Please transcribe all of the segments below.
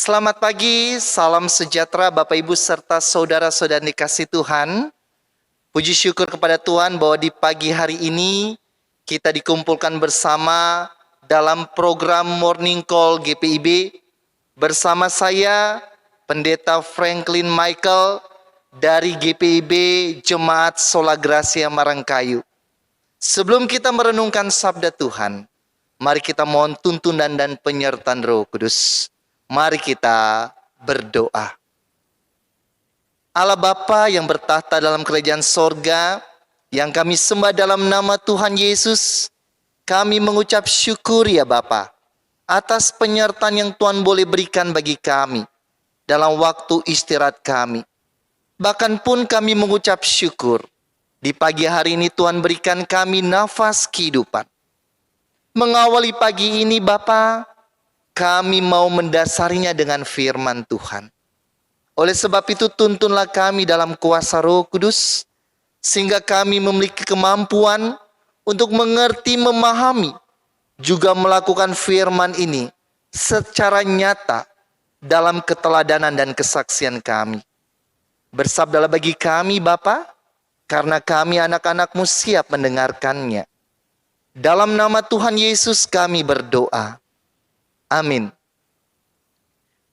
Selamat pagi, salam sejahtera Bapak Ibu serta saudara-saudara dikasih Tuhan. Puji syukur kepada Tuhan bahwa di pagi hari ini kita dikumpulkan bersama dalam program Morning Call GPIB. Bersama saya, Pendeta Franklin Michael dari GPIB Jemaat Sola Gracia Marangkayu. Sebelum kita merenungkan sabda Tuhan, mari kita mohon tuntunan dan penyertaan Roh Kudus. Mari kita berdoa. Allah Bapa yang bertahta dalam kerajaan sorga, yang kami sembah dalam nama Tuhan Yesus, kami mengucap syukur ya Bapa, atas penyertaan yang Tuhan boleh berikan bagi kami dalam waktu istirahat kami. Bahkan pun kami mengucap syukur, di pagi hari ini Tuhan berikan kami nafas kehidupan. Mengawali pagi ini Bapa, kami mau mendasarinya dengan firman Tuhan. Oleh sebab itu tuntunlah kami dalam kuasa Roh Kudus, sehingga kami memiliki kemampuan untuk mengerti, memahami, juga melakukan firman ini secara nyata dalam keteladanan dan kesaksian kami. Bersabdalah bagi kami Bapa, karena kami anak-anak-Mu siap mendengarkannya. Dalam nama Tuhan Yesus kami berdoa. Amin.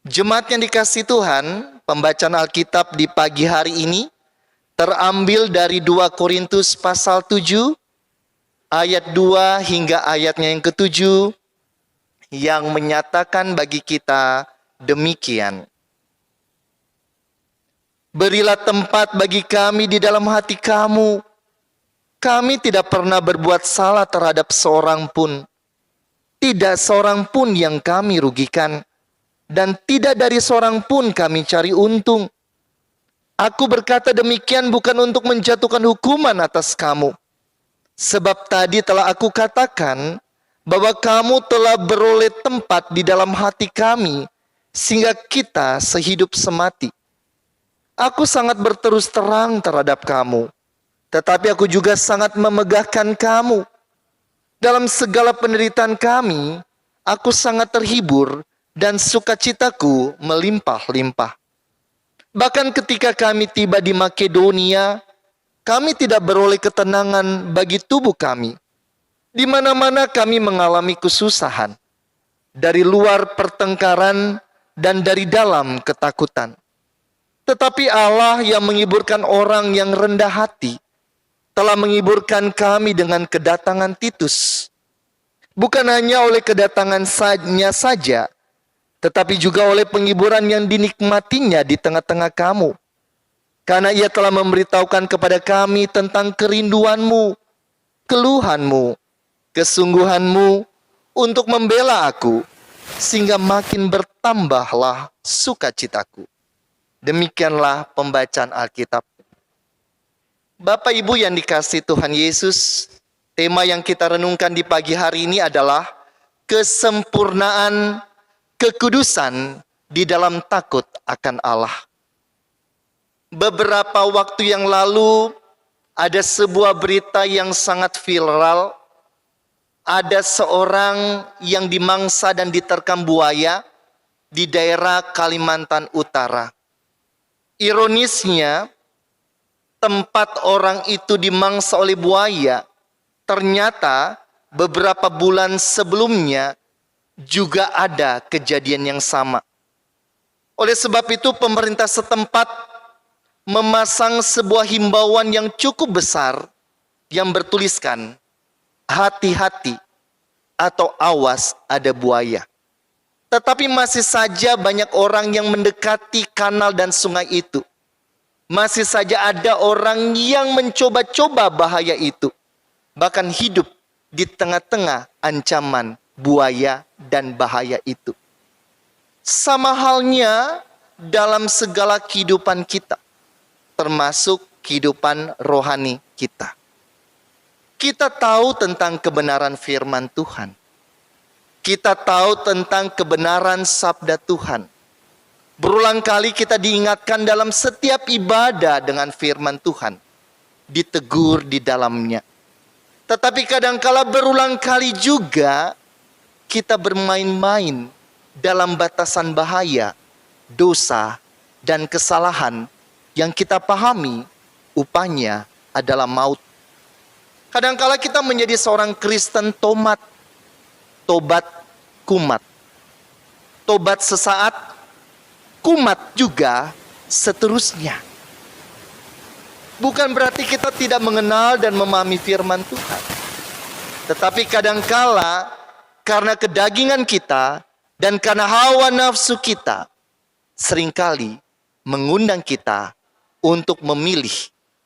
Jemaat yang dikasihi Tuhan, pembacaan Alkitab di pagi hari ini terambil dari 2 Korintus pasal 7, ayat 2 hingga ayatnya yang ke-7, yang menyatakan bagi kita demikian. Berilah tempat bagi kami di dalam hati kamu. Kami tidak pernah berbuat salah terhadap seorang pun. Tidak seorang pun yang kami rugikan, dan tidak dari seorang pun kami cari untung. Aku berkata demikian bukan untuk menjatuhkan hukuman atas kamu. Sebab tadi telah aku katakan bahwa kamu telah beroleh tempat di dalam hati kami, sehingga kita sehidup semati. Aku sangat berterus terang terhadap kamu, tetapi aku juga sangat memegahkan kamu. Dalam segala penderitaan kami, aku sangat terhibur dan sukacitaku melimpah-limpah. Bahkan ketika kami tiba di Makedonia, kami tidak beroleh ketenangan bagi tubuh kami. Di mana-mana kami mengalami kesusahan, dari luar pertengkaran dan dari dalam ketakutan. Tetapi Allah yang menghiburkan orang yang rendah hati, telah menghiburkan kami dengan kedatangan Titus. Bukan hanya oleh kedatangannya saja, tetapi juga oleh penghiburan yang dinikmatinya di tengah-tengah kamu. Karena ia telah memberitahukan kepada kami tentang kerinduanmu, keluhanmu, kesungguhanmu untuk membela aku, sehingga makin bertambahlah sukacitaku. Demikianlah pembacaan Alkitab. Bapak Ibu yang dikasihi Tuhan Yesus, tema yang kita renungkan di pagi hari ini adalah kesempurnaan kekudusan di dalam takut akan Allah. Beberapa waktu yang lalu ada sebuah berita yang sangat viral. Ada seorang yang dimangsa dan diterkam buaya di daerah Kalimantan Utara. Ironisnya, tempat orang itu dimangsa oleh buaya, ternyata beberapa bulan sebelumnya juga ada kejadian yang sama. Oleh sebab itu pemerintah setempat memasang sebuah himbauan yang cukup besar yang bertuliskan, hati-hati atau awas ada buaya. Tetapi masih saja banyak orang yang mendekati kanal dan sungai itu. Masih saja ada orang yang mencoba-coba bahaya itu. Bahkan hidup di tengah-tengah ancaman buaya dan bahaya itu. Sama halnya dalam segala kehidupan kita, termasuk kehidupan rohani kita. Kita tahu tentang kebenaran firman Tuhan. Kita tahu tentang kebenaran sabda Tuhan. Berulang kali kita diingatkan dalam setiap ibadah dengan firman Tuhan. Ditegur di dalamnya. Tetapi kadangkala berulang kali juga kita bermain-main dalam batasan bahaya, dosa, dan kesalahan yang kita pahami upahnya adalah maut. Kadangkala kita menjadi seorang Kristen tobat kumat. Tobat sesaat, kumat juga seterusnya. Bukan berarti kita tidak mengenal dan memahami firman Tuhan. Tetapi kadangkala karena kedagingan kita dan karena hawa nafsu kita seringkali mengundang kita untuk memilih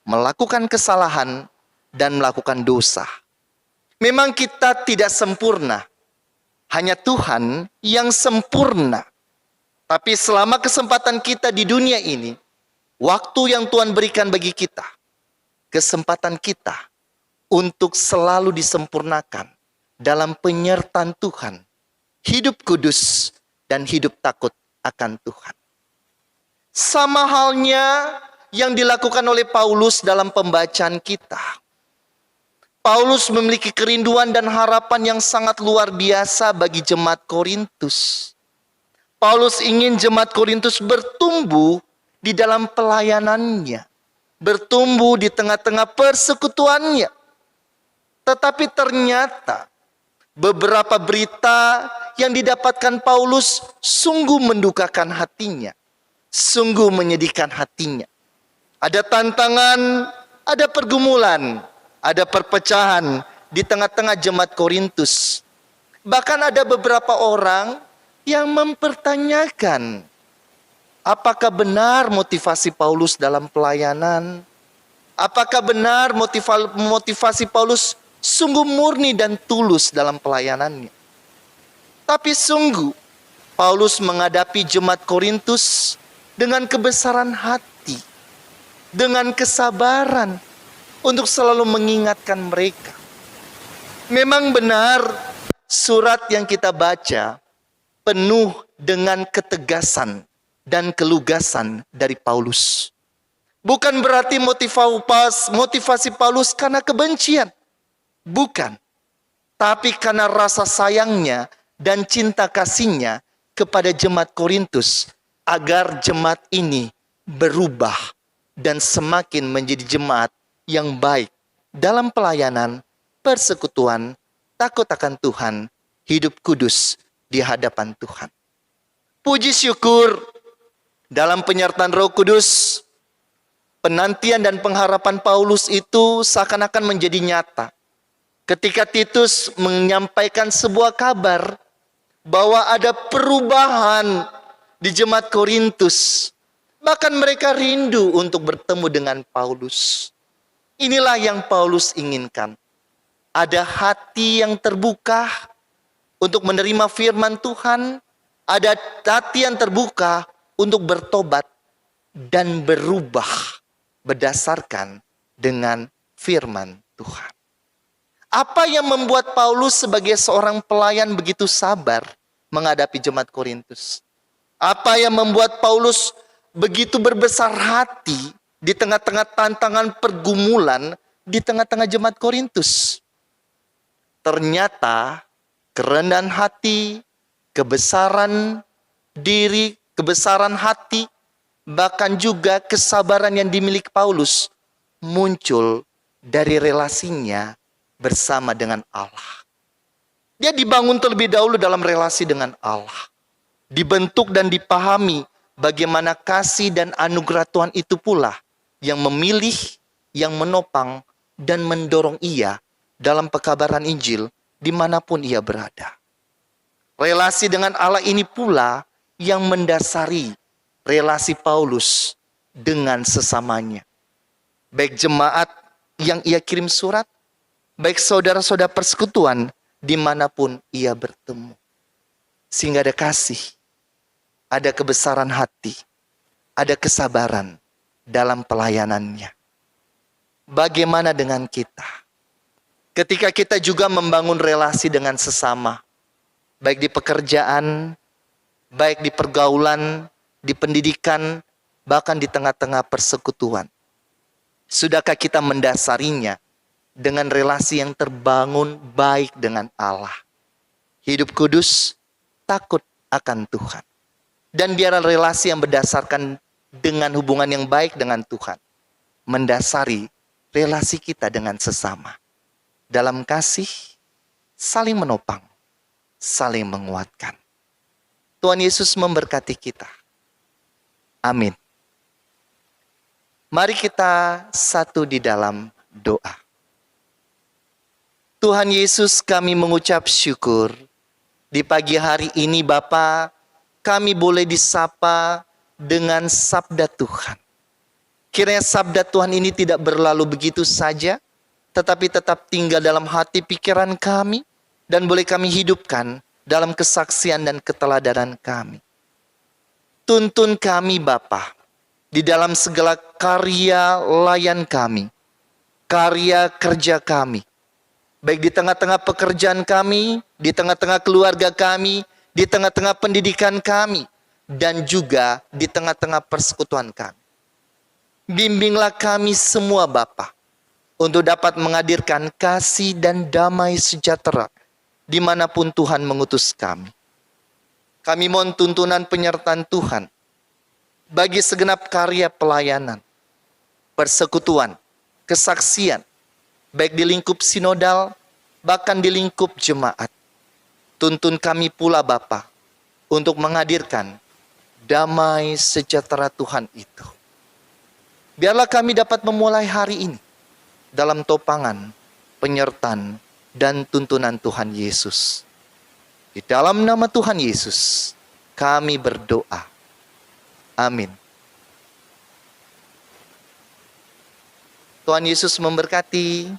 melakukan kesalahan dan melakukan dosa. Memang kita tidak sempurna. Hanya Tuhan yang sempurna. Tapi selama kesempatan kita di dunia ini, waktu yang Tuhan berikan bagi kita, kesempatan kita untuk selalu disempurnakan dalam penyertaan Tuhan, hidup kudus dan hidup takut akan Tuhan. Sama halnya yang dilakukan oleh Paulus dalam pembacaan kita. Paulus memiliki kerinduan dan harapan yang sangat luar biasa bagi jemaat Korintus. Paulus ingin jemaat Korintus bertumbuh di dalam pelayanannya, bertumbuh di tengah-tengah persekutuannya. Tetapi ternyata beberapa berita yang didapatkan Paulus sungguh mendukakan hatinya, sungguh menyedihkan hatinya. Ada tantangan, ada pergumulan, ada perpecahan di tengah-tengah jemaat Korintus. Bahkan ada beberapa orang yang mempertanyakan, apakah benar motivasi Paulus dalam pelayanan? Apakah benar motivasi Paulus sungguh murni dan tulus dalam pelayanannya? Tapi sungguh, Paulus menghadapi jemaat Korintus dengan kebesaran hati, dengan kesabaran untuk selalu mengingatkan mereka. Memang benar, surat yang kita baca penuh dengan ketegasan dan kelugasan dari Paulus. Bukan berarti motivasi Paulus karena kebencian. Bukan. Tapi karena rasa sayangnya dan cinta kasihnya kepada jemaat Korintus. Agar jemaat ini berubah dan semakin menjadi jemaat yang baik dalam pelayanan, persekutuan, takut akan Tuhan, hidup kudus di hadapan Tuhan. Puji syukur dalam penyertaan Roh Kudus, penantian dan pengharapan Paulus itu seakan-akan menjadi nyata. Ketika Titus menyampaikan sebuah kabar bahwa ada perubahan di jemaat Korintus, bahkan mereka rindu untuk bertemu dengan Paulus. Inilah yang Paulus inginkan. Ada hati yang terbuka untuk menerima firman Tuhan, ada hati yang terbuka untuk bertobat dan berubah berdasarkan dengan firman Tuhan. Apa yang membuat Paulus sebagai seorang pelayan begitu sabar menghadapi jemaat Korintus? Apa yang membuat Paulus begitu berbesar hati di tengah-tengah tantangan pergumulan di tengah-tengah jemaat Korintus? Ternyata kerendahan hati, kebesaran diri, kebesaran hati, bahkan juga kesabaran yang dimiliki Paulus muncul dari relasinya bersama dengan Allah. Dia dibangun terlebih dahulu dalam relasi dengan Allah. Dibentuk dan dipahami bagaimana kasih dan anugerah Tuhan itu pula yang memilih, yang menopang, dan mendorong ia dalam pekabaran Injil dimanapun ia berada. Relasi dengan Allah ini pula yang mendasari relasi Paulus dengan sesamanya. Baik jemaat yang ia kirim surat, baik saudara-saudara persekutuan dimanapun ia bertemu. Sehingga ada kasih, ada kebesaran hati, ada kesabaran dalam pelayanannya. Bagaimana dengan kita? Ketika kita juga membangun relasi dengan sesama, baik di pekerjaan, baik di pergaulan, di pendidikan, bahkan di tengah-tengah persekutuan. Sudahkah kita mendasarinya dengan relasi yang terbangun baik dengan Allah? Hidup kudus, takut akan Tuhan. Dan biarlah relasi yang berdasarkan dengan hubungan yang baik dengan Tuhan mendasari relasi kita dengan sesama. Dalam kasih, saling menopang, saling menguatkan. Tuhan Yesus memberkati kita. Amin. Mari kita satu di dalam doa. Tuhan Yesus, kami mengucap syukur. Di pagi hari ini Bapa, kami boleh disapa dengan sabda Tuhan. Kiranya sabda Tuhan ini tidak berlalu begitu saja, tetapi tetap tinggal dalam hati pikiran kami, dan boleh kami hidupkan dalam kesaksian dan keteladanan kami. Tuntun kami Bapa, di dalam segala karya layan kami, karya kerja kami, baik di tengah-tengah pekerjaan kami, di tengah-tengah keluarga kami, di tengah-tengah pendidikan kami, dan juga di tengah-tengah persekutuan kami. Bimbinglah kami semua Bapa, untuk dapat menghadirkan kasih dan damai sejahtera dimanapun Tuhan mengutus kami. Kami mohon tuntunan penyertaan Tuhan bagi segenap karya pelayanan, persekutuan, kesaksian, baik di lingkup sinodal, bahkan di lingkup jemaat. Tuntun kami pula Bapa, untuk menghadirkan damai sejahtera Tuhan itu. Biarlah kami dapat memulai hari ini dalam topangan, penyertaan, dan tuntunan Tuhan Yesus. Di dalam nama Tuhan Yesus, kami berdoa. Amin. Tuhan Yesus memberkati.